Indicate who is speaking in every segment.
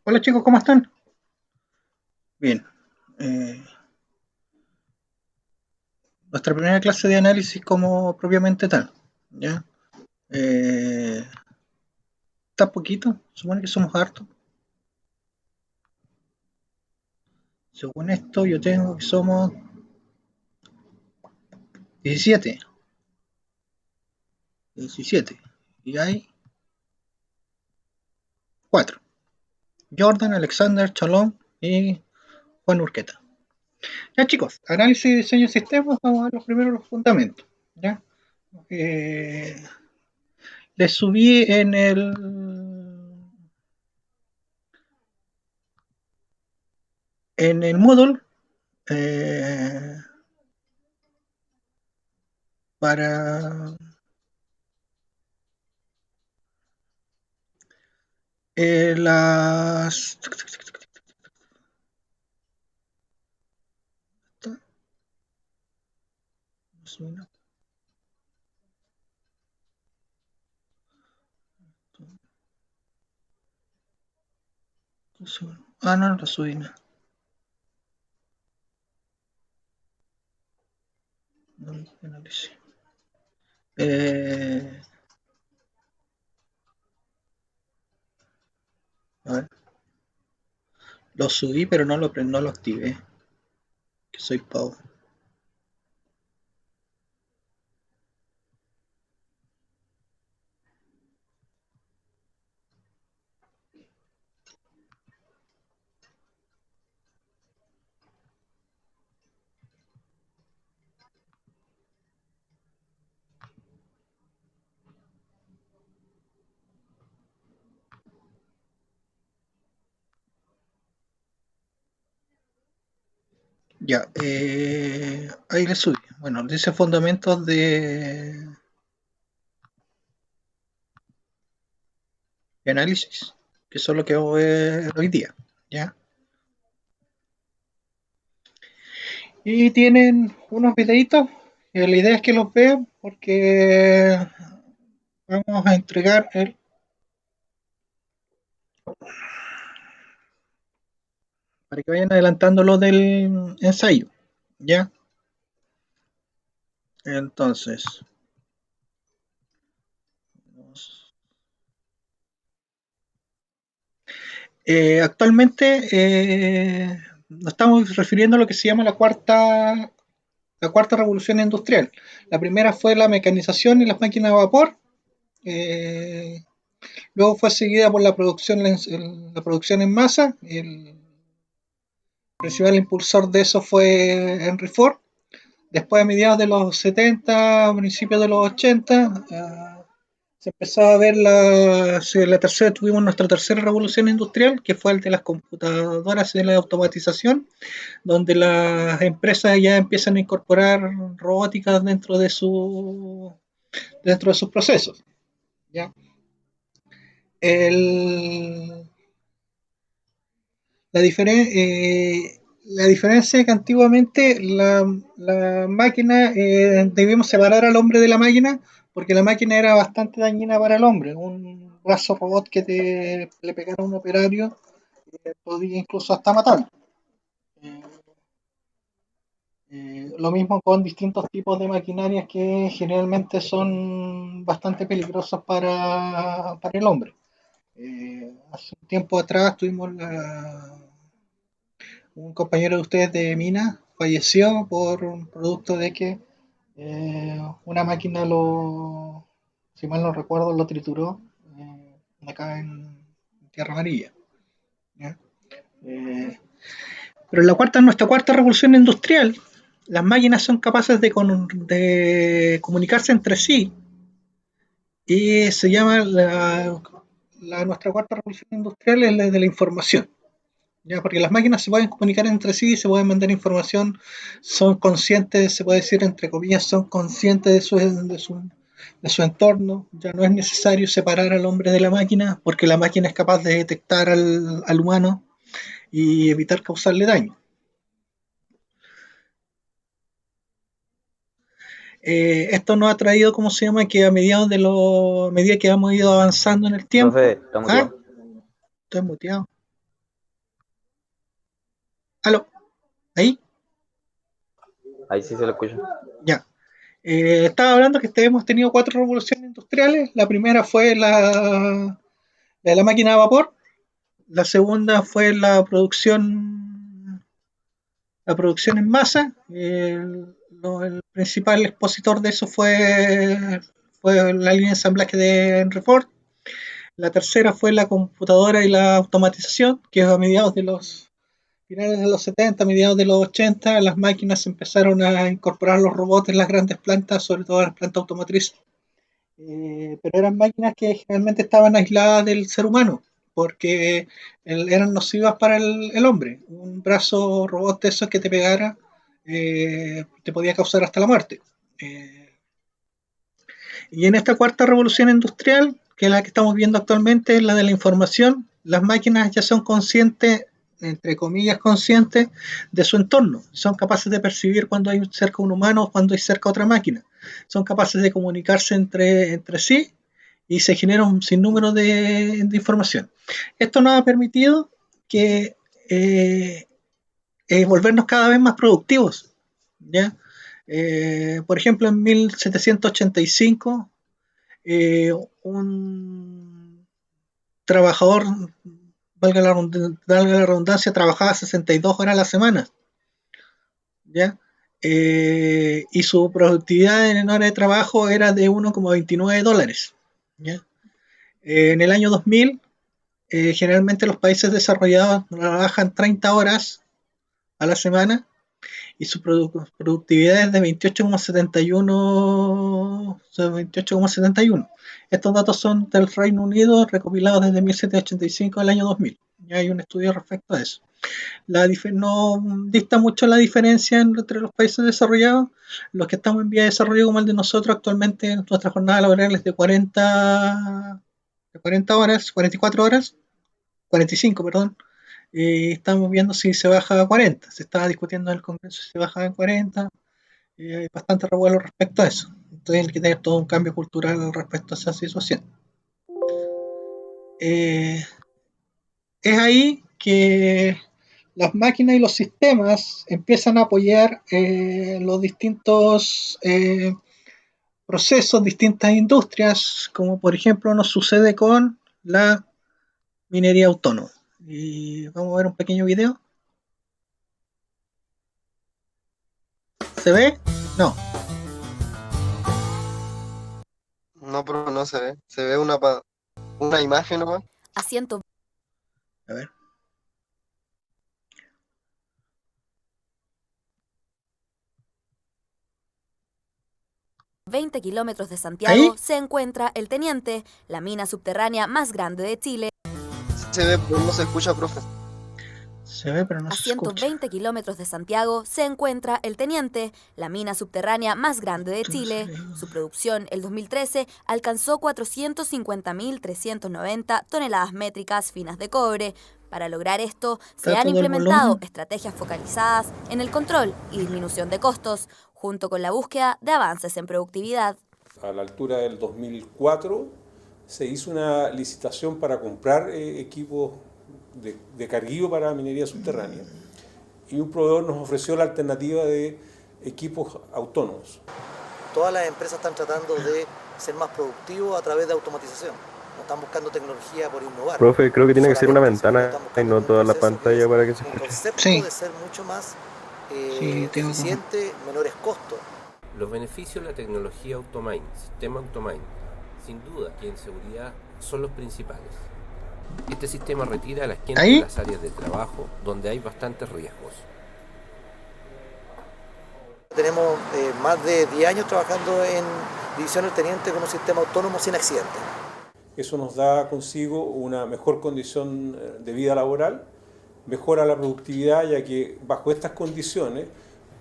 Speaker 1: Hola chicos, ¿cómo están? Bien. Eh, Nuestra primera clase de análisis como propiamente tal. ¿Ya? Eh, Está poquito, supone que somos hartos. Según esto, yo tengo que somos 17. 17. Y hay 4. Jordan, Alexander, Chalón y Juan Urqueta. Ya chicos, análisis y diseño de sistemas, vamos a ver los primeros los fundamentos. ¿Ya? Eh, Les subí en el Moodle eh, para las... Ah, no, la subí. No, no, no lo hice. Eh, a ver, lo subí, pero no lo activé. Que soy pavo. Ya, ahí le subí. Bueno, dice fundamentos de análisis, que eso es lo que vamos a ver hoy día. ¿Ya? Y tienen unos videitos, y la idea es que los vean porque vamos a entregar para que vayan adelantando lo del ensayo. ¿Ya? Entonces, actualmente nos estamos refiriendo a lo que se llama la cuarta revolución industrial. La primera fue la mecanización y las máquinas de vapor. eh, Luego fue seguida por la producción en masa. El principal impulsor de eso fue Henry Ford. Después, a mediados de los 70, a principios de los 80, se empezó a ver tuvimos nuestra tercera revolución industrial, que fue el de las computadoras y de la automatización, donde las empresas ya empiezan a incorporar robótica dentro de sus procesos. ¿Ya? El, la diferencia es que antiguamente la máquina, debíamos separar al hombre de la máquina porque la máquina era bastante dañina para el hombre. Un brazo robot que le pegara a un operario podía incluso hasta matar. Eh, lo mismo con distintos tipos de maquinarias que generalmente son bastante peligrosos para el hombre. Hace un tiempo atrás tuvimos un compañero de ustedes de mina falleció por un producto de que una máquina si mal no recuerdo, lo trituró acá en Tierra Amarilla. ¿Ya? Eh, pero nuestra cuarta revolución industrial, las máquinas son capaces de comunicarse entre sí y se llama nuestra cuarta revolución industrial es la de la información. Ya, porque las máquinas se pueden comunicar entre sí, se pueden mandar información, son conscientes, se puede decir entre comillas, son conscientes de su entorno. Ya no es necesario separar al hombre de la máquina, porque la máquina es capaz de detectar al humano y evitar causarle daño. Esto nos ha traído, ¿cómo se llama? Que a medida que hemos ido avanzando en el tiempo.
Speaker 2: Profe, está
Speaker 1: ¿Ah?
Speaker 2: muteado.
Speaker 1: Estoy muteado. ¿Aló? ¿Ahí?
Speaker 2: Ahí sí se lo escucha.
Speaker 1: Ya. Estaba hablando que hemos tenido 4 revoluciones industriales. La primera fue de la máquina de vapor. La segunda fue la producción en masa. El principal expositor de eso fue la línea de ensamblaje de Henry Ford. La tercera fue la computadora y la automatización, que a mediados de los finales de los 70, mediados de los 80, las máquinas empezaron a incorporar los robots en las grandes plantas, sobre todo las plantas automotrices. Pero eran máquinas que generalmente estaban aisladas del ser humano, porque eran nocivas para el hombre. Un brazo robot de esos que te pegara te podía causar hasta la muerte. Eh, y en esta cuarta revolución industrial, que es la que estamos viendo actualmente, es la de la información, las máquinas ya son conscientes, entre comillas conscientes, de su entorno. Son capaces de percibir cuando hay cerca un humano o cuando hay cerca otra máquina. Son capaces de comunicarse entre sí y se genera un sinnúmero de información. Esto nos ha permitido que volvernos cada vez más productivos. ¿Ya? Por ejemplo, en 1785 un trabajador, valga la redundancia, trabajaba 62 horas a la semana, ¿ya? Y su productividad en hora de trabajo era de $1,29, ¿ya? En el año 2000, generalmente los países desarrollados trabajan 30 horas a la semana y su productividad es de 28,71. Estos datos son del Reino Unido, recopilados desde 1785 al año 2000. Ya hay un estudio respecto a eso. No dista mucho la diferencia entre los países desarrollados. Los que estamos en vía de desarrollo como el de nosotros, actualmente nuestra jornada laboral es de 40 horas, 44 horas, 45, perdón. Estamos viendo si se baja a 40. Se estaba discutiendo en el Congreso si se baja a 40. Hay bastante revuelo respecto a eso. Entonces hay que tener todo un cambio cultural respecto a esa situación. Es ahí que las máquinas y los sistemas empiezan a apoyar los distintos procesos, distintas industrias, como por ejemplo nos sucede con la minería autónoma. Y vamos a ver un pequeño video. ¿Se ve? No.
Speaker 3: No, pero no se ve. Se ve una imagen nomás.
Speaker 4: A 120
Speaker 1: A ver.
Speaker 4: kilómetros de Santiago
Speaker 1: ¿Ahí?
Speaker 4: se encuentra El Teniente, la mina subterránea más grande de Chile.
Speaker 3: Se ve, pero no se escucha, profe.
Speaker 1: Se ve, pero no
Speaker 4: A
Speaker 1: se escucha.
Speaker 4: 120 kilómetros de Santiago se encuentra El Teniente, la mina subterránea más grande de Chile. Su producción, el 2013, alcanzó 450.390 toneladas métricas finas de cobre. Para lograr esto, se han implementado estrategias focalizadas en el control y disminución de costos, junto con la búsqueda de avances en productividad.
Speaker 5: A la altura del 2004 se hizo una licitación para comprar equipos de carguillo para minería subterránea y un proveedor nos ofreció la alternativa de equipos autónomos.
Speaker 6: Todas las empresas están tratando de ser más productivos a través de automatización. No están buscando tecnología por innovar.
Speaker 2: Profe, creo que tiene que ser una ventana y no toda la pantalla para que se
Speaker 6: un
Speaker 2: escuche.
Speaker 6: concepto
Speaker 1: Sí.
Speaker 6: de ser mucho más
Speaker 1: Sí,
Speaker 6: eficiente, menores costos.
Speaker 7: Los beneficios de la tecnología Automine, sistema Automine, sin duda que en seguridad son los principales. Este sistema retira a la gente
Speaker 1: ¿Ahí?
Speaker 7: de las áreas de trabajo donde hay bastantes riesgos.
Speaker 6: Tenemos más de 10 años trabajando en División del Teniente con un sistema autónomo sin accidentes.
Speaker 5: Eso nos da consigo una mejor condición de vida laboral, mejora la productividad, ya que bajo estas condiciones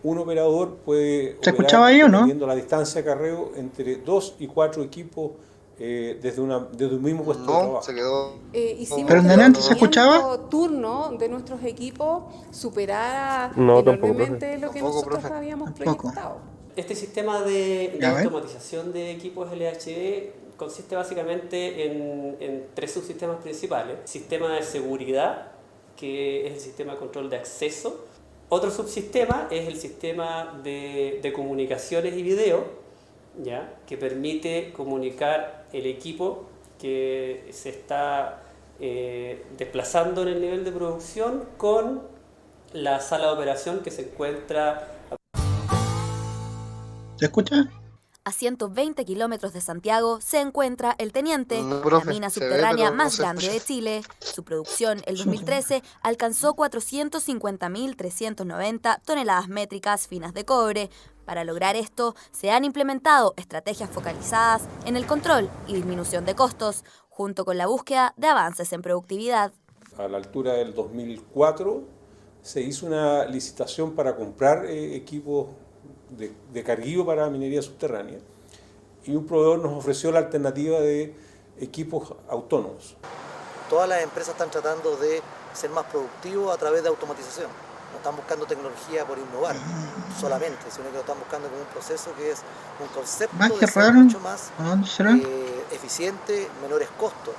Speaker 5: un operador puede
Speaker 1: ¿Se escuchaba ahí o no?
Speaker 5: dependiendo la distancia de acarreo entre 2 y 4 equipos desde un mismo puesto de trabajo.
Speaker 3: Se quedó.
Speaker 8: Hicimos
Speaker 1: ¿Pero en
Speaker 8: que el
Speaker 1: delante se escuchaba?
Speaker 8: rendimiento turno de nuestros equipos superara
Speaker 2: No, tampoco,
Speaker 8: enormemente lo que
Speaker 3: Tampoco,
Speaker 8: nosotros
Speaker 3: profe.
Speaker 8: habíamos
Speaker 1: Tampoco.
Speaker 8: proyectado.
Speaker 9: Este sistema de
Speaker 1: Ya ves.
Speaker 9: automatización de equipos LHD consiste básicamente en tres subsistemas principales. Sistema de seguridad, que es el sistema de control de acceso. Otro subsistema es el sistema de comunicaciones y video, ¿ya? Que permite comunicar el equipo que se está desplazando en el nivel de producción con la sala de operación que se encuentra.
Speaker 1: ¿Se escucha?
Speaker 4: A 120 kilómetros de Santiago se encuentra El Teniente,
Speaker 3: No,
Speaker 4: la
Speaker 3: profe,
Speaker 4: mina
Speaker 3: se ve,
Speaker 4: subterránea
Speaker 3: pero no
Speaker 4: más
Speaker 3: se
Speaker 4: grande de
Speaker 3: escucha.
Speaker 4: Chile. Su producción el 2013 alcanzó 450.390 toneladas métricas finas de cobre. Para lograr esto, se han implementado estrategias focalizadas en el control y disminución de costos, junto con la búsqueda de avances en productividad.
Speaker 5: A la altura del 2004 se hizo una licitación para comprar equipos de carguillo para minería subterránea y un proveedor nos ofreció la alternativa de equipos autónomos.
Speaker 6: Todas las empresas están tratando de ser más productivos a través de automatización. No están buscando tecnología por innovar solamente, sino que lo están buscando como un proceso que es un concepto de ser mucho más eficiente, menores costos.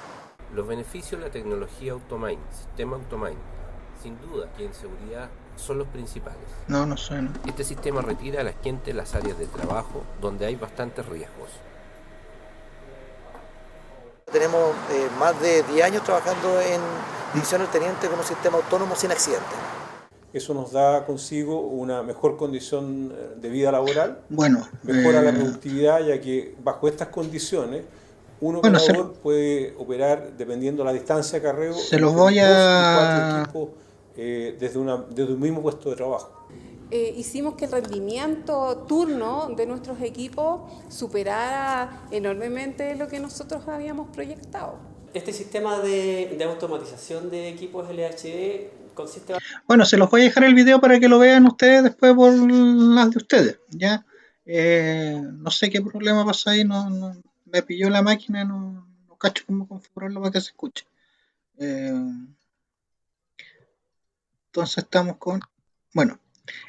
Speaker 7: Los beneficios de la tecnología Automine, sistema Automine, sin duda que en seguridad son los principales.
Speaker 1: No suena.
Speaker 7: Este sistema retira a la gente de las áreas de trabajo donde hay bastantes riesgos.
Speaker 6: Tenemos más de 10 años trabajando en División del Teniente con un sistema autónomo sin accidentes.
Speaker 5: Eso nos da consigo una mejor condición de vida laboral,
Speaker 1: Bueno,
Speaker 5: mejora la productividad, ya que bajo estas condiciones un operador puede operar dependiendo de la distancia de acarreo.
Speaker 1: Se los voy a...
Speaker 5: 2 y 4 equipos desde un mismo puesto de trabajo.
Speaker 8: Hicimos que el rendimiento turno de nuestros equipos superara enormemente lo que nosotros habíamos proyectado.
Speaker 9: Este sistema de automatización de equipos LHD consiste...
Speaker 1: Bueno, se los voy a dejar el video para que lo vean ustedes después por las de ustedes, ¿ya? No sé qué problema pasa ahí, no me pilló la máquina, no cacho cómo configurarlo para que se escuche. Entonces estamos con... Bueno,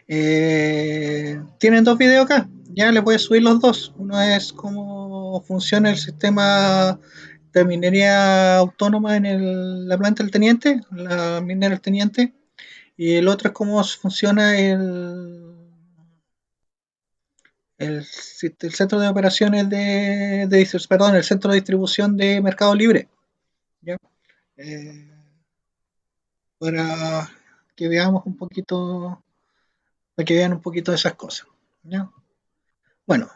Speaker 1: tienen 2 videos acá, ya les voy a subir los 2. Uno es cómo funciona el sistema de minería autónoma en la planta del Teniente, la minera del Teniente, y el otro es cómo funciona el centro de operaciones el centro de distribución de Mercado Libre, ¿ya? Para que veamos un poquito, para que vean un poquito de esas cosas, ¿ya? Bueno,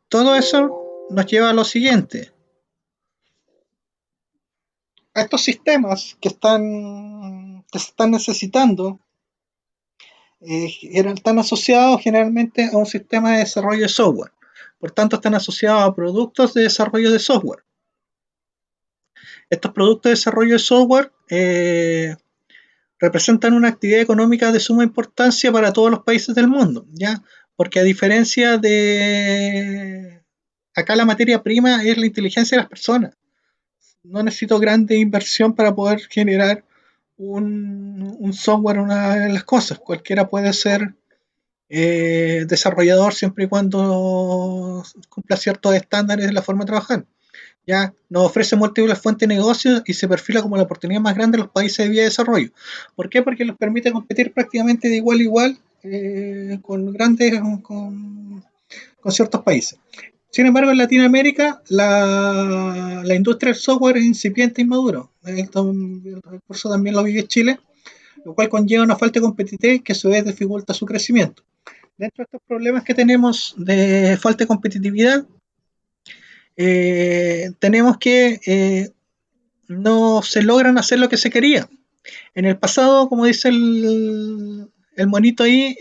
Speaker 1: todo eso nos lleva a lo siguiente. A estos sistemas que se están necesitando están asociados generalmente a un sistema de desarrollo de software. Por tanto, están asociados a productos de desarrollo de software. Estos productos de desarrollo de software representan una actividad económica de suma importancia para todos los países del mundo, ¿ya? Porque a diferencia de... Acá la materia prima es la inteligencia de las personas. No necesito grande inversión para poder generar un software, una de las cosas. Cualquiera puede ser desarrollador siempre y cuando cumpla ciertos estándares de la forma de trabajar. Ya nos ofrece múltiples fuentes de negocios y se perfila como la oportunidad más grande de los países de vía de desarrollo. ¿Por qué? Porque los permite competir prácticamente de igual a igual con ciertos países. Sin embargo, en Latinoamérica la industria del software es incipiente y maduro. Esto, el recurso también lo vive Chile, lo cual conlleva una falta de competitividad que a su vez dificulta su crecimiento. Dentro de estos problemas que tenemos de falta de competitividad, tenemos que no se logran hacer lo que se quería. En el pasado, como dice el monito ahí,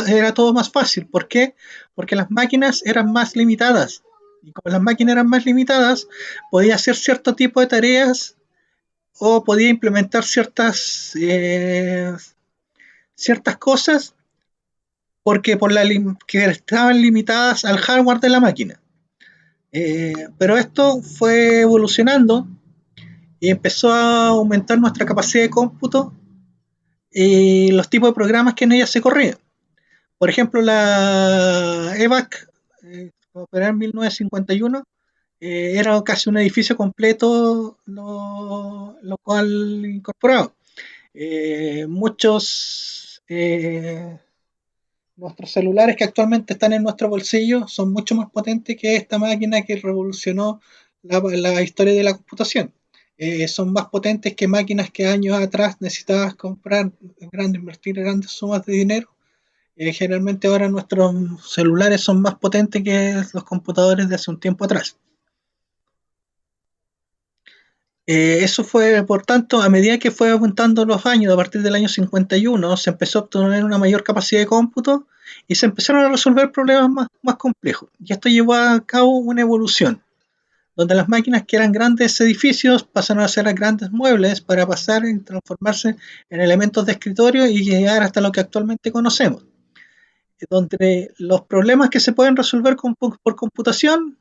Speaker 1: era todo más fácil. ¿Por qué? Porque las máquinas eran más limitadas. Y como las máquinas eran más limitadas, podía hacer cierto tipo de tareas o podía implementar ciertas cosas porque que estaban limitadas al hardware de la máquina. Pero esto fue evolucionando y empezó a aumentar nuestra capacidad de cómputo y los tipos de programas que en ella se corrían. Por ejemplo, la EVAC, operada en 1951, era casi un edificio completo lo cual incorporado. Muchos nuestros celulares que actualmente están en nuestro bolsillo son mucho más potentes que esta máquina que revolucionó la historia de la computación. Son más potentes que máquinas que años atrás necesitabas comprar, invertir grandes sumas de dinero. Generalmente ahora nuestros celulares son más potentes que los computadores de hace un tiempo atrás. Eso fue, por tanto, a medida que fue aumentando los años, a partir del año 51, se empezó a obtener una mayor capacidad de cómputo y se empezaron a resolver problemas más complejos. Y esto llevó a cabo una evolución, donde las máquinas que eran grandes edificios pasaron a ser grandes muebles para pasar y transformarse en elementos de escritorio y llegar hasta lo que actualmente conocemos. Donde los problemas que se pueden resolver por computación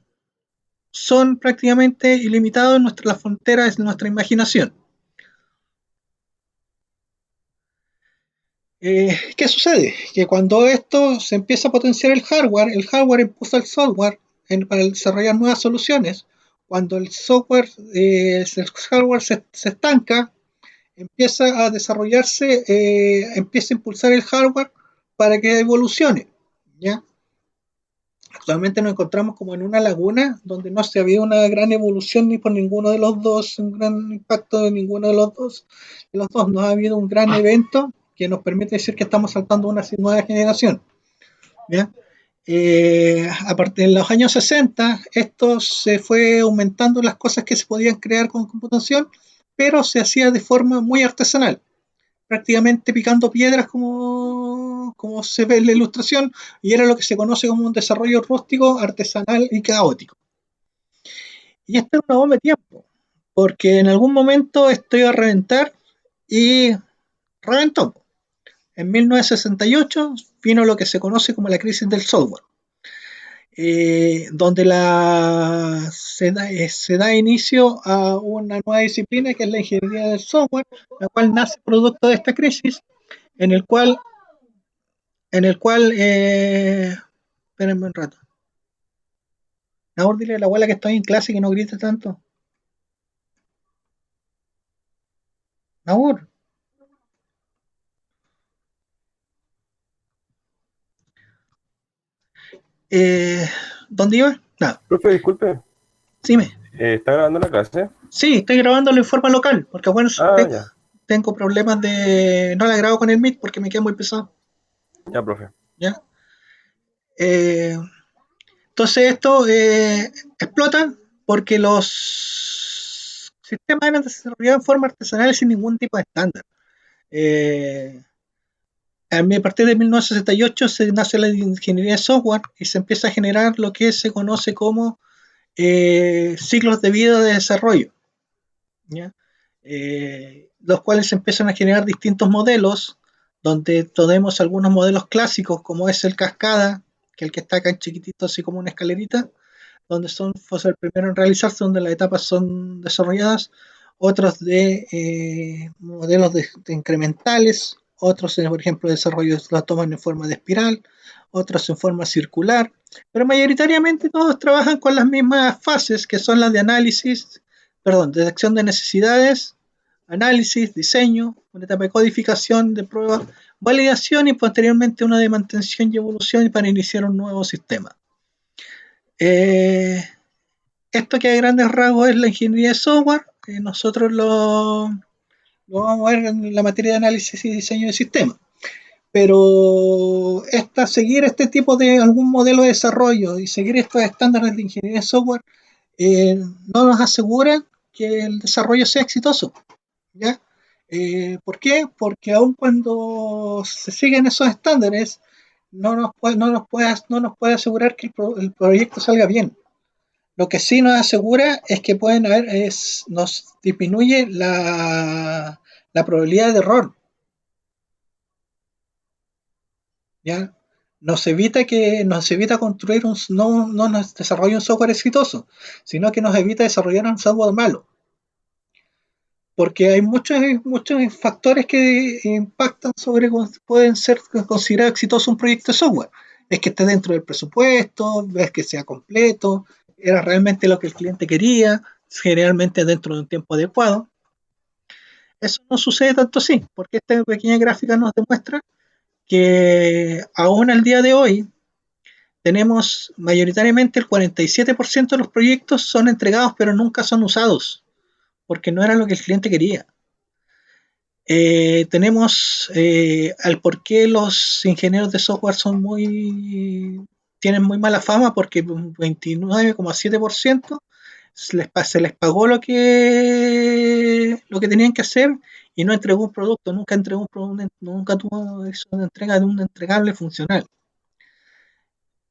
Speaker 1: son prácticamente ilimitados en las fronteras de nuestra imaginación. ¿Qué sucede? Que cuando esto se empieza a potenciar el hardware impulsa el software para desarrollar nuevas soluciones. Cuando el hardware se estanca, empieza a desarrollarse, empieza a impulsar el hardware para que evolucione, ¿ya? Actualmente nos encontramos como en una laguna donde no se ha habido una gran evolución ni por ninguno de los dos, un gran impacto de ninguno de los dos. No ha habido un gran evento que nos permite decir que estamos saltando a una nueva generación. ¿Ya? Aparte de los años 60, esto se fue aumentando las cosas que se podían crear con computación, pero se hacía de forma muy artesanal, prácticamente picando piedras como se ve en la ilustración, y era lo que se conoce como un desarrollo rústico, artesanal y caótico. Y esta es una bomba de tiempo, porque en algún momento esto iba a reventar y reventó. En 1968 vino lo que se conoce como la crisis del software, donde se da inicio a una nueva disciplina que es la ingeniería del software, la cual nace producto de esta crisis, en el cual espérenme un rato. Nahur, dile a la abuela que estoy en clase y que no grite tanto. Nahur. ¿Dónde iba? Nada.
Speaker 2: Profe, disculpe.
Speaker 1: Dime.
Speaker 2: ¿Está grabando la clase?
Speaker 1: Sí, estoy grabándolo en forma local, porque bueno,
Speaker 2: ya.
Speaker 1: tengo problemas de... No la grabo con el Meet porque me queda muy pesado.
Speaker 2: Ya, profe.
Speaker 1: ¿Ya? Entonces esto explota porque los sistemas eran desarrollados en forma artesanal sin ningún tipo de estándar. A partir de 1968 se nace la ingeniería de software y se empieza a generar lo que se conoce como ciclos de vida de desarrollo, ¿ya? Los cuales se empiezan a generar distintos modelos, donde tenemos algunos modelos clásicos como es el cascada, que es el que está acá en chiquitito así como una escalerita, donde fue el primero en realizarse, donde las etapas son desarrolladas, otros de modelos de incrementales, otros, por ejemplo, desarrollos lo toman en forma de espiral, otros en forma circular, pero mayoritariamente todos trabajan con las mismas fases, que son las de detección de necesidades, análisis, diseño, una etapa de codificación, de prueba, validación y posteriormente una de mantención y evolución para iniciar un nuevo sistema. Esto que a grandes rasgos es la ingeniería de software, nosotros lo vamos a ver en la materia de análisis y diseño de sistemas. Pero seguir este tipo de algún modelo de desarrollo y seguir estos estándares de ingeniería de software no nos asegura que el desarrollo sea exitoso, ¿ya? ¿Por qué? Porque aun cuando se siguen esos estándares, no nos puede asegurar que el proyecto salga bien. Lo que sí nos asegura es que nos disminuye la probabilidad de error, ¿ya? Nos evita construir no nos desarrolla un software exitoso, sino que nos evita desarrollar un software malo. Porque hay muchos factores que impactan sobre cómo pueden ser considerados exitosos un proyecto de software. Es que esté dentro del presupuesto, es que sea completo, era realmente lo que el cliente quería, generalmente dentro de un tiempo adecuado. Eso no sucede tanto así, porque esta pequeña gráfica nos demuestra que aún al día de hoy tenemos mayoritariamente el 47% de los proyectos son entregados pero nunca son usados, porque no era lo que el cliente quería. Tenemos al por qué los ingenieros de software tienen muy mala fama, porque un 29,7% se les pagó lo que tenían que hacer y no entregó un producto, nunca tuvo una entrega de un entregable funcional.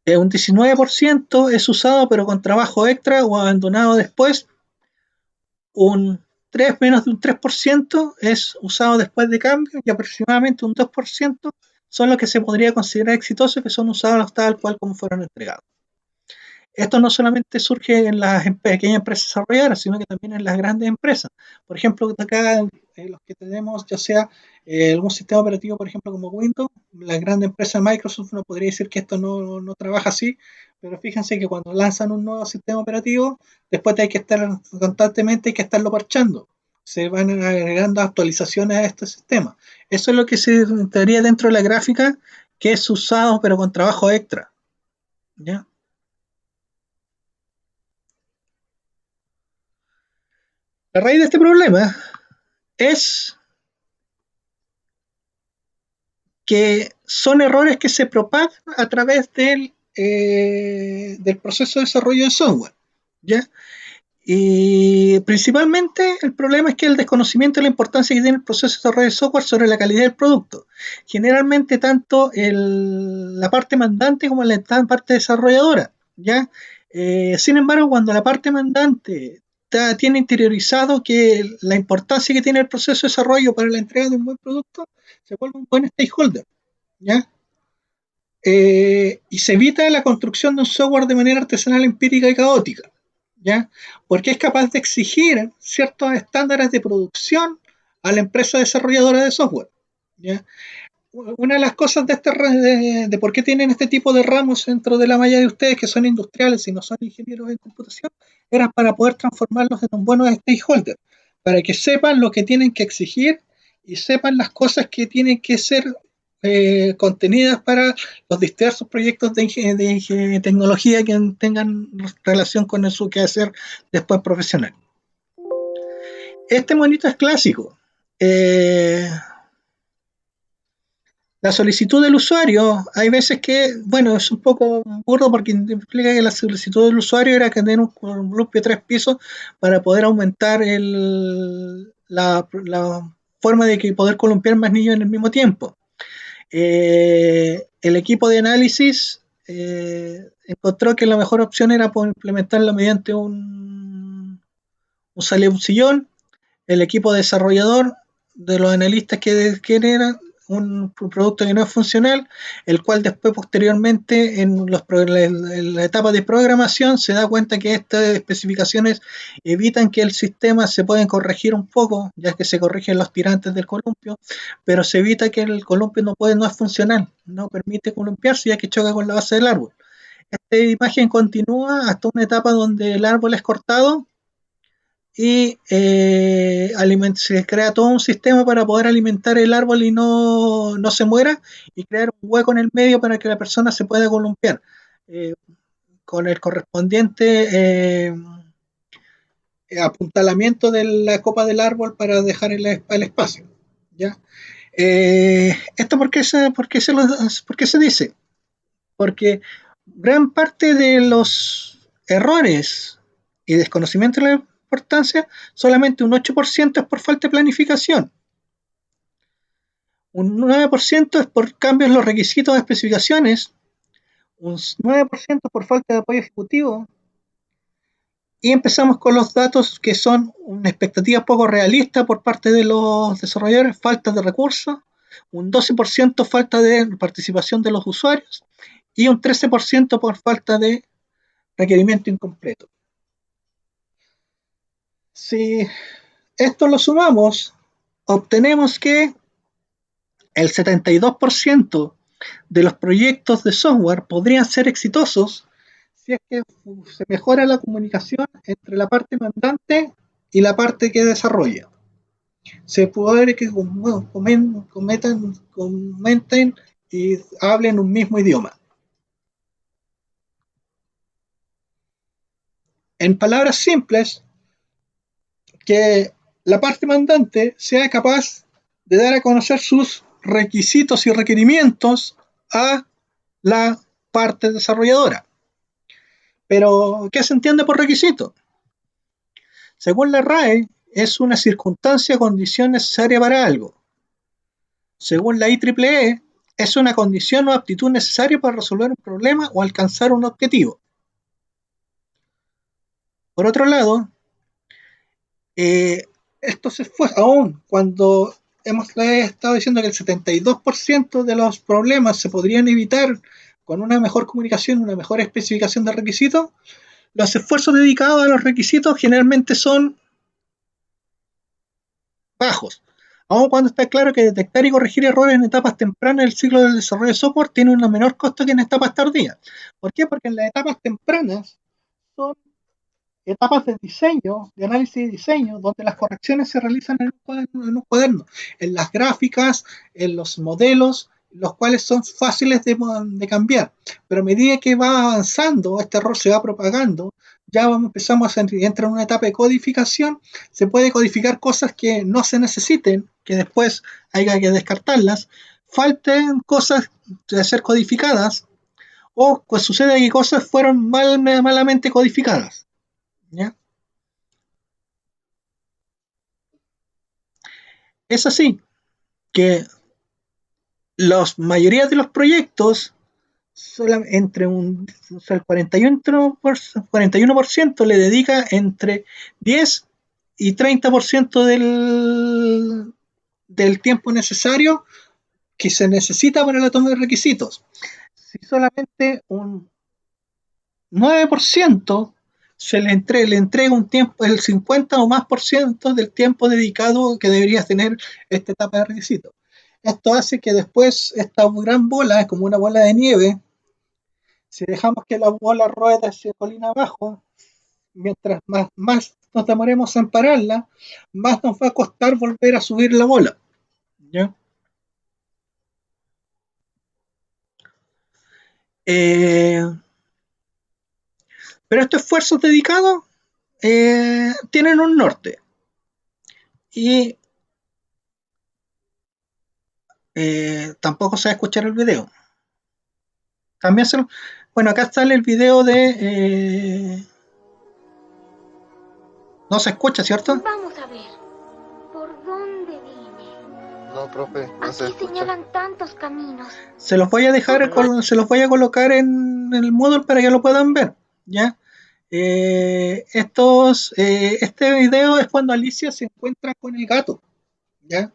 Speaker 1: Un 19% es usado pero con trabajo extra o abandonado después. Menos de un 3% es usado después de cambio y aproximadamente un 2% son los que se podría considerar exitosos, que son usados tal cual como fueron entregados. Esto no solamente surge en las pequeñas empresas desarrolladoras, sino que también en las grandes empresas. Por ejemplo, acá los que tenemos, ya sea algún sistema operativo, por ejemplo, como Windows, la gran empresa Microsoft no podría decir que esto no trabaja así, pero fíjense que cuando lanzan un nuevo sistema operativo, después hay que estar constantemente, hay que estarlo parchando. Se van agregando actualizaciones a este sistema. Eso es lo que se entraría dentro de la gráfica, que es usado pero con trabajo extra. ¿Ya? La raíz de este problema es que son errores que se propagan a través del proceso de desarrollo de software, ¿ya? Y principalmente el problema es que el desconocimiento de la importancia que tiene el proceso de desarrollo de software sobre la calidad del producto. Generalmente tanto la parte mandante como la parte desarrolladora, ¿ya? Sin embargo, cuando la parte mandante tiene interiorizado que la importancia que tiene el proceso de desarrollo para la entrega de un buen producto, se vuelve un buen stakeholder, ¿ya? Y se evita la construcción de un software de manera artesanal, empírica y caótica, ¿ya? Porque es capaz de exigir ciertos estándares de producción a la empresa desarrolladora de software, ¿ya? Una de las cosas de por qué tienen este tipo de ramos dentro de la malla de ustedes, que son industriales y no son ingenieros en computación, era para poder transformarlos en un buen stakeholder, para que sepan lo que tienen que exigir y sepan las cosas que tienen que ser contenidas para los diversos proyectos de tecnología que tengan relación con su quehacer después profesional. Este monito es clásico. La solicitud del usuario, hay veces que, bueno, es un poco burdo porque implica que la solicitud del usuario era que tener un columpio de 3 pisos para poder aumentar la forma de que poder columpiar más niños en el mismo tiempo. El equipo de análisis encontró que la mejor opción era implementarlo mediante un sillón. El equipo desarrollador de los analistas que eran un producto que no es funcional, el cual después posteriormente en la etapa de programación se da cuenta que estas especificaciones evitan que el sistema se pueda corregir un poco, ya que se corrigen los tirantes del columpio, pero se evita que el columpio no es funcional, no permite columpiarse ya que choca con la base del árbol. Esta imagen continúa hasta una etapa donde el árbol es cortado y se crea todo un sistema para poder alimentar el árbol y no se muera, y crear un hueco en el medio para que la persona se pueda columpiar con el correspondiente apuntalamiento de la copa del árbol para dejar el espacio, ¿ya? ¿Esto por qué se dice? Porque gran parte de los errores y desconocimiento de la importancia, solamente un 8% es por falta de planificación. Un 9% es por cambios en los requisitos de especificaciones. Un 9% por falta de apoyo ejecutivo. Y empezamos con los datos que son una expectativa poco realista por parte de los desarrolladores, falta de recursos, un 12% falta de participación de los usuarios y un 13% por falta de requerimiento incompleto. Si esto lo sumamos, obtenemos que el 72% de los proyectos de software podrían ser exitosos si es que se mejora la comunicación entre la parte mandante y la parte que desarrolla. Se puede que comenten y hablen un mismo idioma. En palabras simples, que la parte mandante sea capaz de dar a conocer sus requisitos y requerimientos a la parte desarrolladora. Pero, ¿qué se entiende por requisito? Según la RAE, es una circunstancia o condición necesaria para algo. Según la IEEE, es una condición o aptitud necesaria para resolver un problema o alcanzar un objetivo. Por otro lado, estos esfuerzos, aún cuando hemos estado diciendo que el 72% de los problemas se podrían evitar con una mejor comunicación, una mejor especificación de requisitos, los esfuerzos dedicados a los requisitos generalmente son bajos. Aun cuando está claro que detectar y corregir errores en etapas tempranas del ciclo del desarrollo de software tiene un menor costo que en etapas tardías. ¿Por qué? Porque en las etapas tempranas son etapas de diseño, de análisis de diseño, donde las correcciones se realizan en un cuaderno, en las gráficas, en los modelos, los cuales son fáciles de cambiar. Pero a medida que va avanzando, este error se va propagando, ya empezamos a entrar en una etapa de codificación, se puede codificar cosas que no se necesiten, que después haya que descartarlas, falten cosas de ser codificadas, o pues sucede que cosas fueron malamente codificadas. ¿Ya? Es así que la mayoría de los proyectos, entre o sea, el 41% le dedica entre 10 y 30% del tiempo necesario que se necesita para la toma de requisitos. Si solamente un 9% le entrega un tiempo, el 50 o más por ciento del tiempo dedicado que deberías tener esta etapa de requisitos. Esto hace que después esta gran bola, es como una bola de nieve, si dejamos que la bola rueda hacia colina abajo, mientras más nos demoremos en pararla, más nos va a costar volver a subir la bola. ¿Ya? Pero estos esfuerzos dedicados tienen un norte. Y tampoco se va a escuchar el video. También bueno, acá sale el video de... no se escucha, ¿cierto?
Speaker 10: Vamos a ver. ¿Por dónde vine?
Speaker 3: No, profe, no se
Speaker 10: Aquí
Speaker 3: escucha.
Speaker 10: señalan tantos caminos.
Speaker 1: Se los voy a dejar, se los voy a colocar en el Moodle para que lo puedan ver, ¿ya? Este video es cuando Alicia se encuentra con el gato, ¿ya?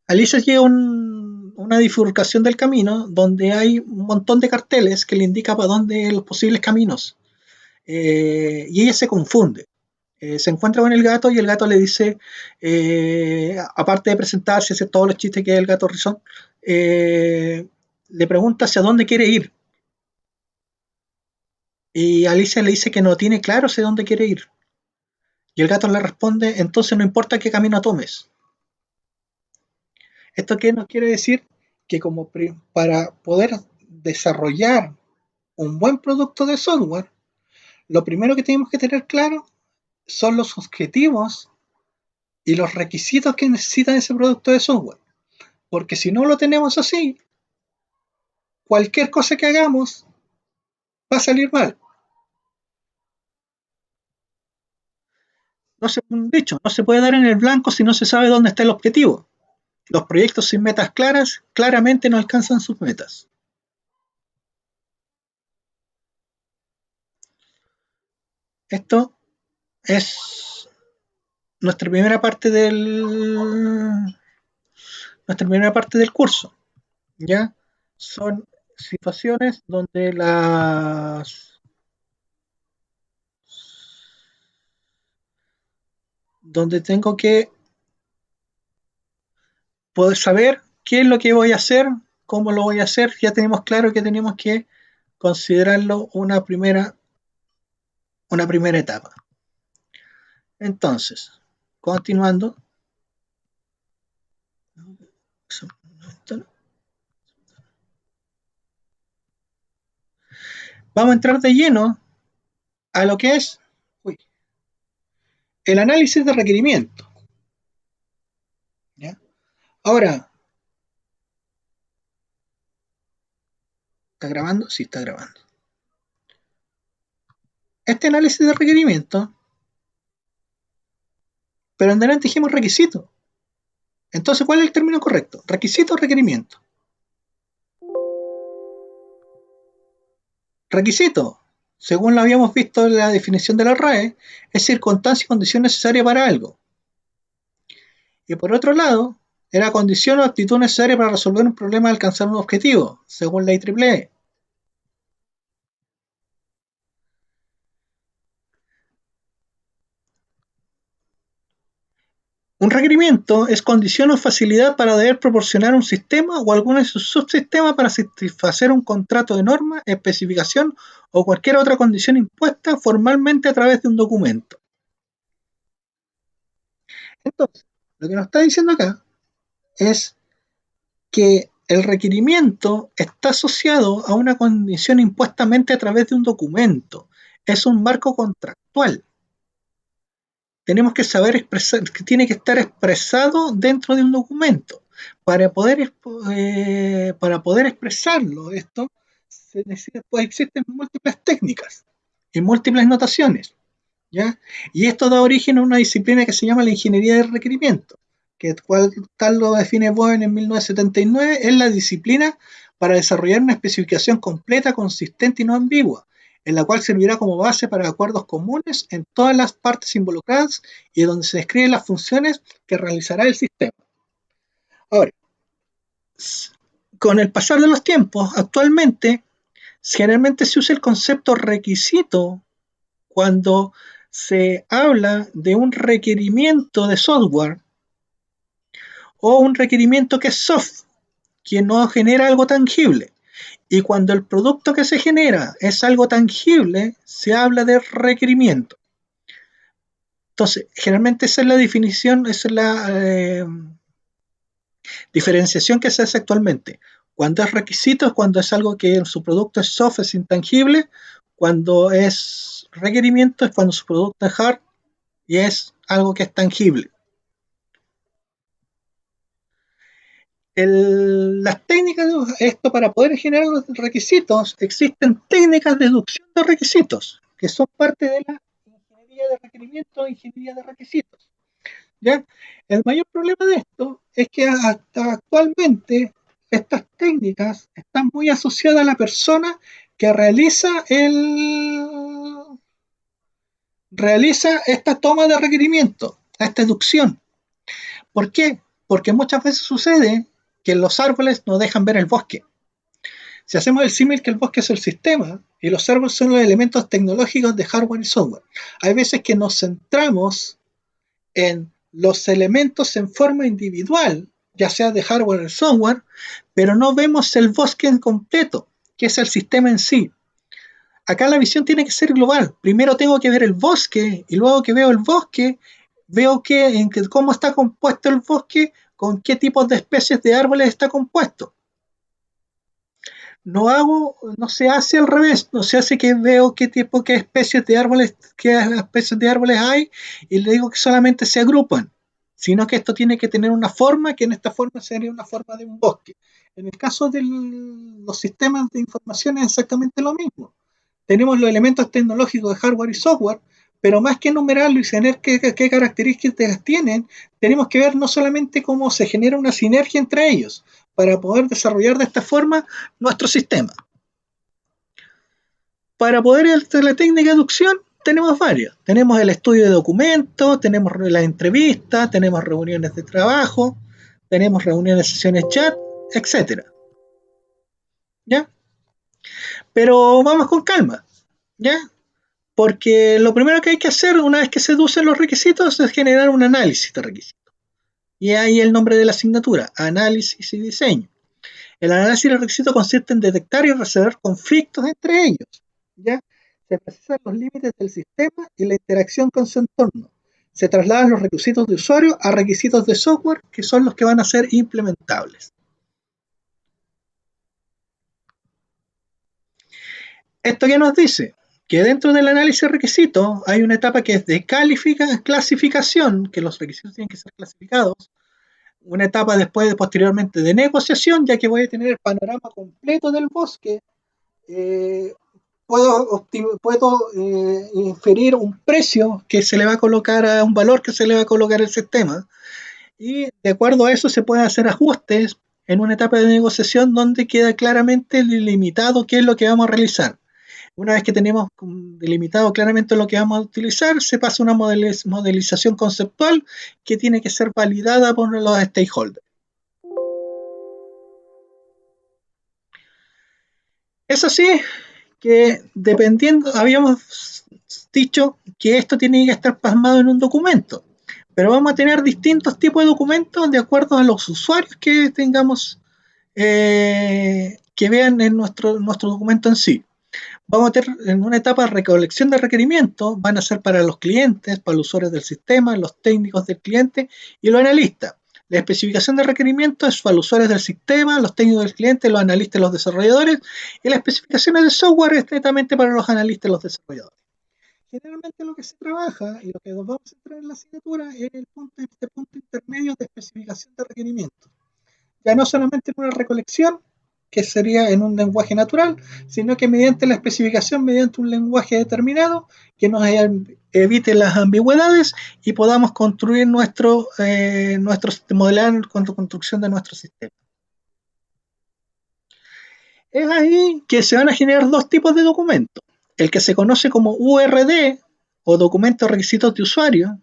Speaker 1: Alicia llega a una bifurcación del camino donde hay un montón de carteles que le indican para dónde los posibles caminos. Y ella se confunde. Se encuentra con el gato y el gato le dice, aparte de presentarse, hacer todos los chistes que es el gato rizón, le pregunta hacia dónde quiere ir. Y Alicia le dice que no tiene claro hacia dónde quiere ir. Y el gato le responde, entonces no importa qué camino tomes. ¿Esto qué nos quiere decir? Que para poder desarrollar un buen producto de software, lo primero que tenemos que tener claro son los objetivos y los requisitos que necesita ese producto de software. Porque si no lo tenemos así, cualquier cosa que hagamos va a salir mal. No se puede dar en el blanco si no se sabe dónde está el objetivo. Los proyectos sin metas claras claramente no alcanzan sus metas. Esto es nuestra primera parte del curso. ¿Ya? Son situaciones donde donde tengo que poder saber qué es lo que voy a hacer, cómo lo voy a hacer. Ya tenemos claro que tenemos que considerarlo una primera etapa. Entonces, continuando. Vamos a entrar de lleno a lo que es el análisis de requerimiento. ¿Ya? Ahora, ¿está grabando? Sí, está grabando. Este análisis de requerimiento, pero en delante dijimos requisito. Entonces, ¿cuál es el término correcto? ¿Requisito o requerimiento? Requisito, según lo habíamos visto en la definición de la RAE, es circunstancia y condición necesaria para algo. Y por otro lado, era condición o actitud necesaria para resolver un problema y alcanzar un objetivo, según la IEEE. Un requerimiento es condición o facilidad para deber proporcionar un sistema o algún de sus subsistemas para satisfacer un contrato de norma, especificación o cualquier otra condición impuesta formalmente a través de un documento. Entonces, lo que nos está diciendo acá es que el requerimiento está asociado a una condición impuestamente a través de un documento. Es un marco contractual. Tenemos que saber expresar, que tiene que estar expresado dentro de un documento. Para poder expresarlo, esto pues existen múltiples técnicas y múltiples notaciones, ¿ya? Y esto da origen a una disciplina que se llama la ingeniería de requerimiento, que tal lo define Bowen en 1979, es la disciplina para desarrollar una especificación completa, consistente y no ambigua, en la cual servirá como base para acuerdos comunes en todas las partes involucradas y donde se describen las funciones que realizará el sistema. Ahora, con el pasar de los tiempos, actualmente, generalmente se usa el concepto requisito cuando se habla de un requerimiento de software o un requerimiento que es soft, que no genera algo tangible. Y cuando el producto que se genera es algo tangible, se habla de requerimiento. Entonces, generalmente esa es la definición, esa es la diferenciación que se hace actualmente. Cuando es requisito es cuando es algo que su producto es soft, es intangible. Cuando es requerimiento es cuando su producto es hard y es algo que es tangible. Las técnicas de esto, para poder generar los requisitos, existen técnicas de deducción de requisitos, que son parte de la ingeniería de requerimiento e ingeniería de requisitos. ¿Ya? El mayor problema de esto es que hasta actualmente estas técnicas están muy asociadas a la persona que realiza esta toma de requerimiento, esta deducción. ¿Por qué? Porque muchas veces sucede que los árboles no dejan ver el bosque. Si hacemos el símil que el bosque es el sistema y los árboles son los elementos tecnológicos de hardware y software, hay veces que nos centramos en los elementos en forma individual, ya sea de hardware o software, pero no vemos el bosque en completo, que es el sistema en sí. Acá la visión tiene que ser global. Primero tengo que ver el bosque y luego que veo el bosque, veo cómo está compuesto el bosque, con qué tipos de especies de árboles está compuesto. No se hace al revés, no se hace que veo qué especies de árboles hay y le digo que solamente se agrupan, sino que esto tiene que tener una forma, que en esta forma sería una forma de un bosque. En el caso de los sistemas de información es exactamente lo mismo. Tenemos los elementos tecnológicos de hardware y software, pero más que enumerarlo y saber qué características tienen, tenemos que ver no solamente cómo se genera una sinergia entre ellos, para poder desarrollar de esta forma nuestro sistema. Para poder hacer la técnica de deducción, tenemos varias. Tenemos el estudio de documentos, tenemos las entrevistas, tenemos reuniones de trabajo, tenemos reuniones, sesiones chat, etc. ¿Ya? Pero vamos con calma, ¿ya? Porque lo primero que hay que hacer una vez que se deducen los requisitos es generar un análisis de requisitos. Y ahí el nombre de la asignatura, análisis y diseño. El análisis de requisitos consiste en detectar y resolver conflictos entre ellos. ¿Ya? Se precisan los límites del sistema y la interacción con su entorno. Se trasladan los requisitos de usuario a requisitos de software, que son los que van a ser implementables. ¿Esto qué nos dice? Que dentro del análisis de requisitos hay una etapa que es de clasificación, que los requisitos tienen que ser clasificados, una etapa después, posteriormente, de negociación, ya que voy a tener el panorama completo del bosque. Puedo inferir un precio que se le va a colocar a un valor que se le va a colocar al sistema, y de acuerdo a eso se pueden hacer ajustes en una etapa de negociación donde queda claramente delimitado qué es lo que vamos a realizar. Una vez que tenemos delimitado claramente lo que vamos a utilizar, se pasa a una modelización conceptual que tiene que ser validada por los stakeholders. Es así que dependiendo, habíamos dicho que esto tiene que estar plasmado en un documento, pero vamos a tener distintos tipos de documentos de acuerdo a los usuarios que tengamos, que vean en nuestro documento en sí. Vamos a tener en una etapa de recolección de requerimientos, van a ser para los clientes, para los usuarios del sistema, los técnicos del cliente y los analistas. La especificación de requerimientos es para los usuarios del sistema, los técnicos del cliente, los analistas y los desarrolladores, y las especificaciones de software es netamente para los analistas y los desarrolladores. Generalmente lo que se trabaja y lo que nos vamos a centrar en la asignatura es este punto intermedio de especificación de requerimientos. Ya no solamente en una recolección, que sería en un lenguaje natural, sino que mediante la especificación, mediante un lenguaje determinado, que nos evite las ambigüedades y podamos construir modelar con la construcción de nuestro sistema. Es ahí que se van a generar dos tipos de documentos. El que se conoce como URD, o documento de requisitos de usuario,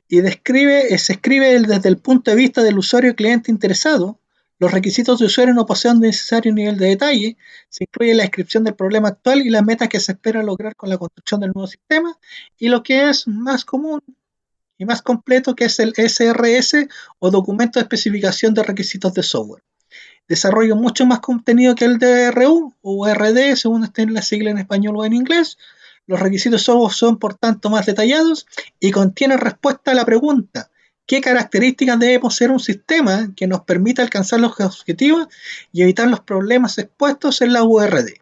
Speaker 1: y se escribe desde el punto de vista del usuario y cliente interesado. Los requisitos de usuario no poseen un necesario nivel de detalle. Se incluye la descripción del problema actual y las metas que se espera lograr con la construcción del nuevo sistema, y lo que es más común y más completo, que es el SRS, o documento de especificación de requisitos de software. Desarrollo mucho más contenido que el DRU o URD, según esté en la sigla en español o en inglés. Los requisitos de software son, por tanto, más detallados y contienen respuesta a la pregunta: ¿qué características debe poseer un sistema que nos permita alcanzar los objetivos y evitar los problemas expuestos en la URD?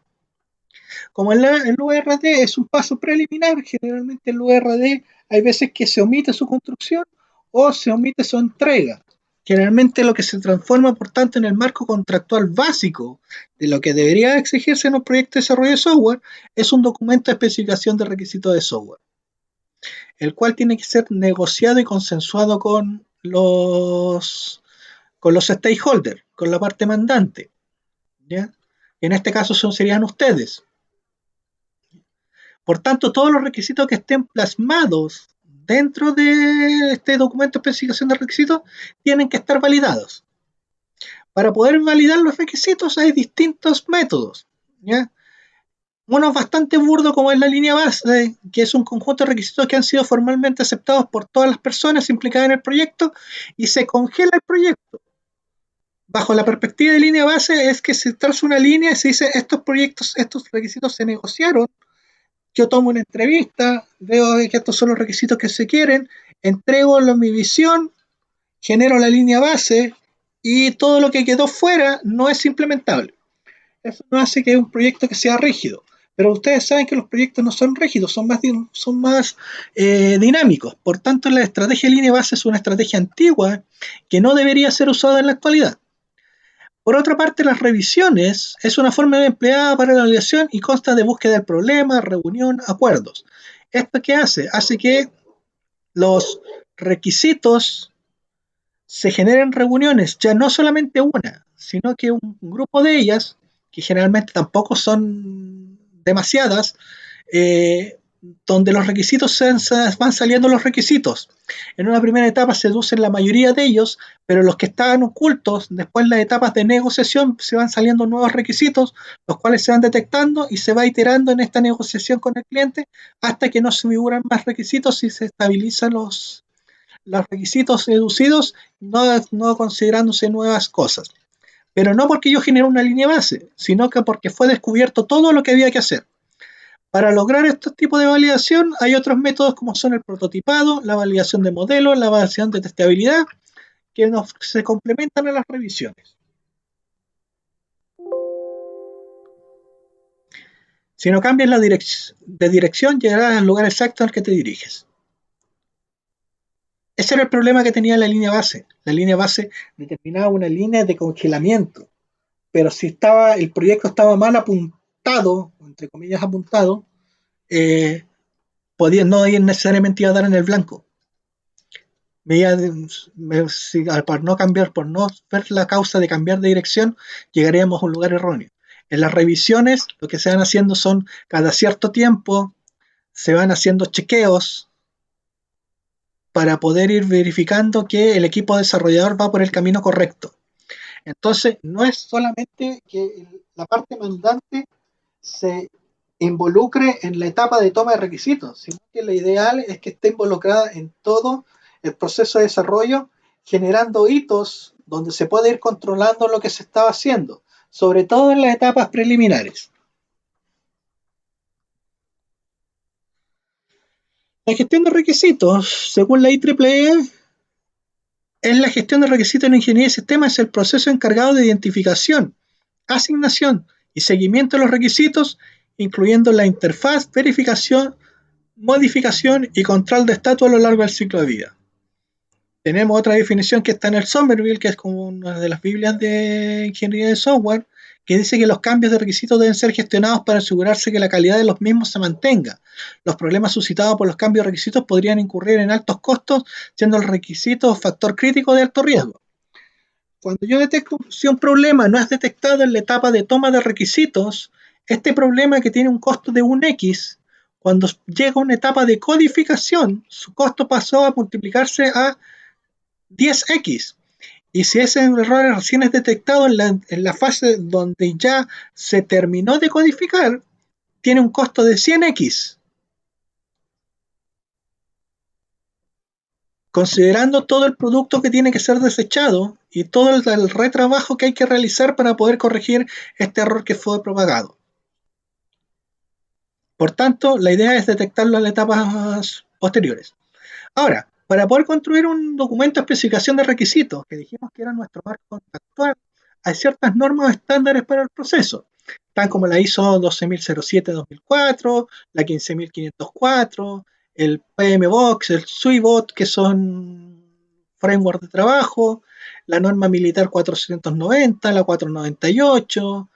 Speaker 1: Como el URD es un paso preliminar, generalmente el URD hay veces que se omite su construcción o se omite su entrega. Generalmente lo que se transforma, por tanto, en el marco contractual básico de lo que debería exigirse en un proyecto de desarrollo de software es un documento de especificación de requisitos de software, el cual tiene que ser negociado y consensuado con los stakeholders, con la parte mandante, ¿ya? Y en este caso serían ustedes. Por tanto, todos los requisitos que estén plasmados dentro de este documento de especificación de requisitos tienen que estar validados. Para poder validar los requisitos hay distintos métodos, ¿ya? Uno es bastante burdo, como es la línea base, que es un conjunto de requisitos que han sido formalmente aceptados por todas las personas implicadas en el proyecto, y se congela el proyecto. Bajo la perspectiva de línea base es que se traza una línea y se dice: estos requisitos se negociaron. Yo tomo una entrevista, veo que estos son los requisitos que se quieren, entrego mi visión, genero la línea base, y todo lo que quedó fuera no es implementable. Eso no hace que un proyecto que sea rígido, pero ustedes saben que los proyectos no son rígidos, son más dinámicos. Por tanto, la estrategia de línea base es una estrategia antigua que no debería ser usada en la actualidad. Por otra parte, las revisiones es una forma empleada para la evaluación y consta de búsqueda del problema, reunión, acuerdos. ¿Esto qué hace? Hace que los requisitos se generen reuniones, ya no solamente una, sino que un grupo de ellas, que generalmente tampoco son demasiadas, donde los requisitos van saliendo los requisitos. En una primera etapa se deducen la mayoría de ellos, pero los que estaban ocultos, después en las etapas de negociación se van saliendo nuevos requisitos, los cuales se van detectando y se va iterando en esta negociación con el cliente hasta que no se figuran más requisitos y se estabilizan los requisitos deducidos, no considerándose nuevas cosas. pero no porque yo generé una línea base, sino que porque fue descubierto todo lo que había que hacer. Para lograr este tipo de validación hay otros métodos como son el prototipado, la validación de modelos, la validación de testabilidad, que se complementan a las revisiones. Si no cambias de dirección, llegarás al lugar exacto al que te diriges. Ese era el problema que tenía la línea base. La línea base determinaba una línea de congelamiento, pero si el proyecto estaba mal apuntado, entre comillas apuntado, no necesariamente iba a dar en el blanco. Por no cambiar, por no ver la causa de cambiar de dirección, llegaríamos a un lugar erróneo. En las revisiones, lo que se van haciendo son, cada cierto tiempo, se van haciendo chequeos para poder ir verificando que el equipo desarrollador va por el camino correcto. Entonces, no es solamente que la parte mandante se involucre en la etapa de toma de requisitos, sino que lo ideal es que esté involucrada en todo el proceso de desarrollo, generando hitos donde se puede ir controlando lo que se estaba haciendo, sobre todo en las etapas preliminares. La gestión de requisitos, según la IEEE, es la gestión de requisitos en ingeniería de sistemas, es el proceso encargado de identificación, asignación y seguimiento de los requisitos, incluyendo la interfaz, verificación, modificación y control de estatus a lo largo del ciclo de vida. Tenemos otra definición que está en el Somerville, que es como una de las Biblias de ingeniería de software, que dice que los cambios de requisitos deben ser gestionados para asegurarse que la calidad de los mismos se mantenga. Los problemas suscitados por los cambios de requisitos podrían incurrir en altos costos, siendo el requisito factor crítico de alto riesgo. Cuando yo detecto si un problema no es detectado en la etapa de toma de requisitos, este problema que tiene un costo de 1x, cuando llega a una etapa de codificación, su costo pasó a multiplicarse a 10x. Y si ese error recién es detectado en la fase donde ya se terminó de codificar, tiene un costo de 100x. Considerando todo el producto que tiene que ser desechado y todo el retrabajo que hay que realizar para poder corregir este error que fue propagado. Por tanto, la idea es detectarlo en las etapas posteriores. Ahora, para poder construir un documento de especificación de requisitos, que dijimos que era nuestro marco contractual, hay ciertas normas o estándares para el proceso, tan como la ISO 12007-2004, la 15504, el PMBOK, el SUIBOT, que son framework de trabajo, la norma militar 490, la 498,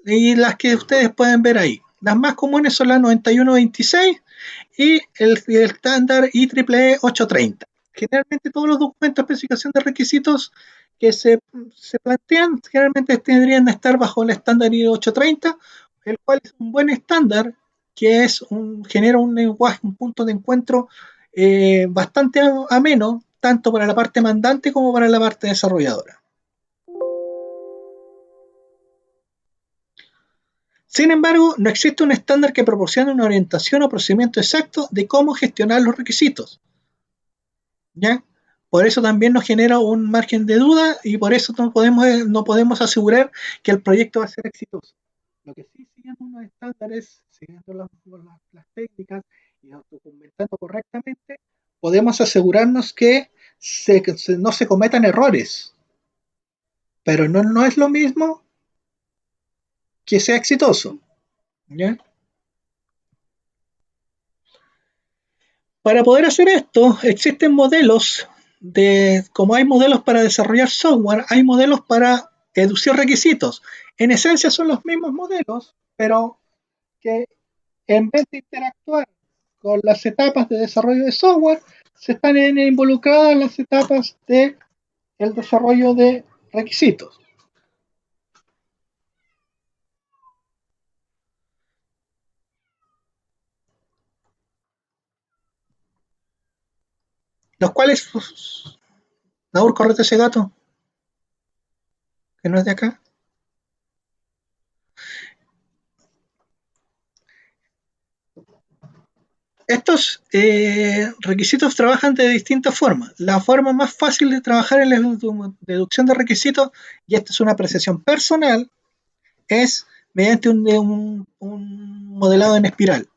Speaker 1: y las que ustedes pueden ver ahí. Las más comunes son la 9126 y el estándar IEEE 830. Generalmente todos los documentos de especificación de requisitos que se plantean generalmente tendrían que estar bajo el estándar IEEE 830, el cual es un buen estándar que genera un lenguaje, un punto de encuentro bastante ameno, tanto para la parte mandante como para la parte desarrolladora. Sin embargo, no existe un estándar que proporcione una orientación o procedimiento exacto de cómo gestionar los requisitos. ¿Ya? Por eso también nos genera un margen de duda y por eso no podemos asegurar que el proyecto va a ser exitoso. Lo que sí, siguiendo unos estándares, siguiendo las técnicas y documentando correctamente, podemos asegurarnos que no se cometan errores. Pero no es lo mismo que sea exitoso. ¿Ya? Para poder hacer esto, existen modelos como hay modelos para desarrollar software, hay modelos para deducir requisitos. En esencia son los mismos modelos, pero que en vez de interactuar con las etapas de desarrollo de software, se están involucradas en las etapas de el desarrollo de requisitos. Los cuales, Naur, correte ese gato, que no es de acá. Estos requisitos trabajan de distintas formas. La forma más fácil de trabajar en la deducción de requisitos, y esta es una apreciación personal, es mediante un modelado en espiral,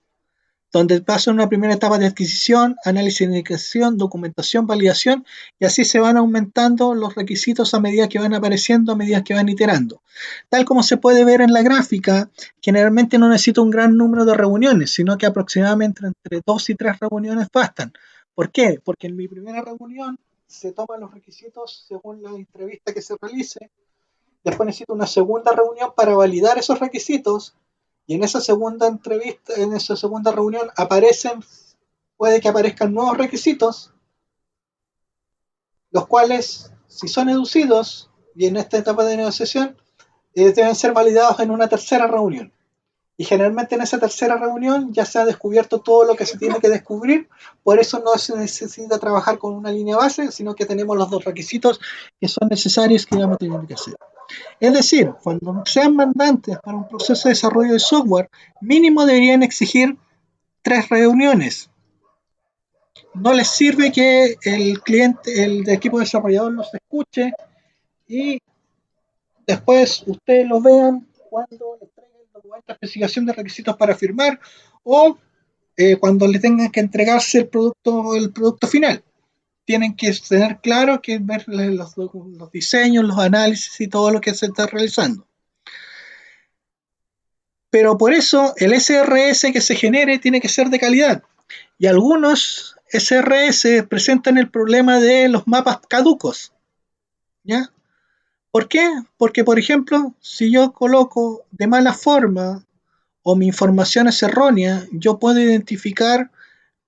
Speaker 1: donde pasa una primera etapa de adquisición, análisis de indicación, documentación, validación, y así se van aumentando los requisitos a medida que van apareciendo, a medida que van iterando. Tal como se puede ver en la gráfica, generalmente no necesita un gran número de reuniones, sino que aproximadamente entre 2 y 3 reuniones bastan. ¿Por qué? Porque en mi primera reunión se toman los requisitos según la entrevista que se realice. Después necesito una segunda reunión para validar esos requisitos, y en esa segunda entrevista, en esa segunda reunión puede que aparezcan nuevos requisitos, los cuales, si son deducidos, y en esta etapa de negociación, deben ser validados en una tercera reunión. Y generalmente en esa tercera reunión ya se ha descubierto todo lo que se tiene que descubrir, por eso no se necesita trabajar con una línea base, sino que tenemos los 2 requisitos que son necesarios que vamos a tener que hacer. Es decir, cuando sean mandantes para un proceso de desarrollo de software, mínimo deberían exigir 3 reuniones. No les sirve que el cliente, el equipo desarrollador los escuche y después ustedes lo vean cuando les traigan el documento de especificación de requisitos para firmar, o cuando les tengan que entregarse el producto final. Tienen que tener claro que ver los diseños, los análisis y todo lo que se está realizando. Pero por eso el SRS que se genere tiene que ser de calidad. Y algunos SRS presentan el problema de los mapas caducos. ¿Ya? ¿Por qué? Porque, por ejemplo, si yo coloco de mala forma o mi información es errónea, yo puedo identificar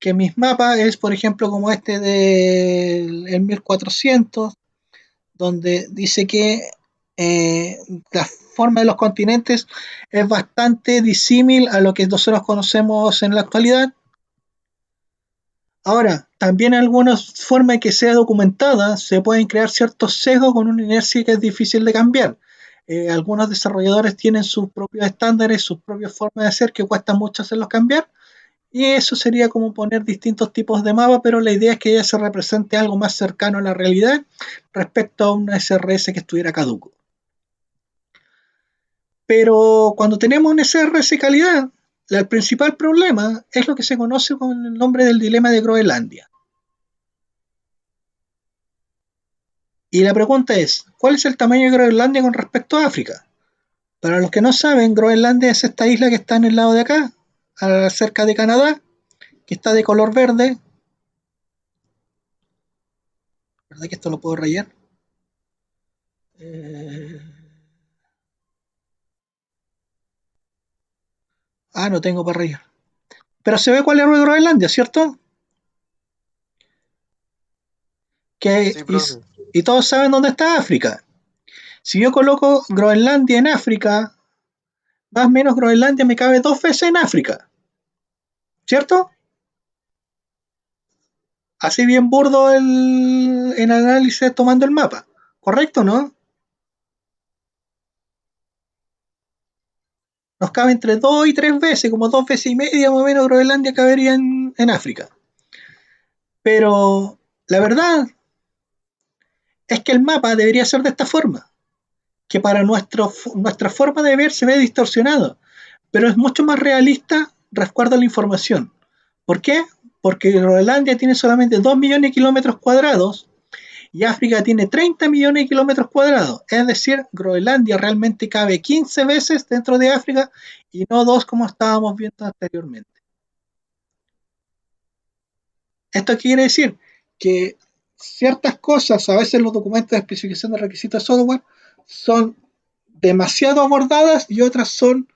Speaker 1: que mis mapas es, por ejemplo, como este del 1400, donde dice que la forma de los continentes es bastante disímil a lo que nosotros conocemos en la actualidad. Ahora, también algunas formas que sea documentada se pueden crear ciertos sesgos con una inercia que es difícil de cambiar. Algunos desarrolladores tienen sus propios estándares, sus propias formas de hacer que cuesta mucho hacerlos cambiar, y eso sería como poner distintos tipos de mapa, pero la idea es que ya se represente algo más cercano a la realidad respecto a un SRS que estuviera caduco. Pero cuando tenemos un SRS calidad, el principal problema es lo que se conoce con el nombre del dilema de Groenlandia. Y la pregunta es, ¿cuál es el tamaño de Groenlandia con respecto a África? Para los que no saben, Groenlandia es esta isla que está en el lado de acá, cerca de Canadá, que está de color verde. ¿Verdad que esto lo puedo rayar? No tengo para rayar. Pero se ve cuál es Groenlandia, ¿cierto?
Speaker 3: Sí,
Speaker 1: y todos saben dónde está África. Si yo coloco Groenlandia en África, más o menos Groenlandia me cabe 2 veces en África, ¿cierto? Así bien burdo el análisis tomando el mapa, ¿correcto, no? Nos cabe entre 2 y 3 veces, como 2 veces y media más o menos Groenlandia cabería en África. Pero la verdad es que el mapa debería ser de esta forma, que para nuestra forma de ver se ve distorsionado, pero es mucho más realista resguarda la información. ¿Por qué? Porque Groenlandia tiene solamente 2 millones de kilómetros cuadrados y África tiene 30 millones de kilómetros cuadrados. Es decir, Groenlandia realmente cabe 15 veces dentro de África y no 2 como estábamos viendo anteriormente. Esto quiere decir que ciertas cosas, a veces los documentos de especificación de requisitos de software son demasiado abordadas y otras son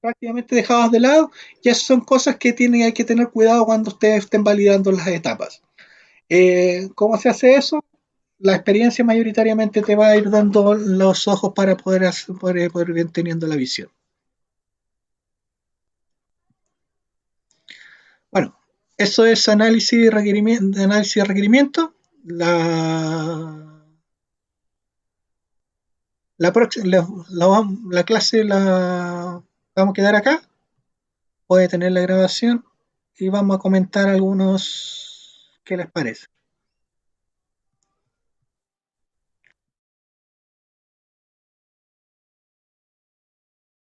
Speaker 1: prácticamente dejadas de lado, y esas son cosas que hay que tener cuidado cuando ustedes estén validando las etapas. ¿Cómo se hace eso? La experiencia mayoritariamente te va a ir dando los ojos para poder ir teniendo la visión. Bueno, eso es análisis de requerimiento. La clase la vamos a quedar acá. Puede tener la grabación. y vamos a comentar algunos. ¿Qué les parece?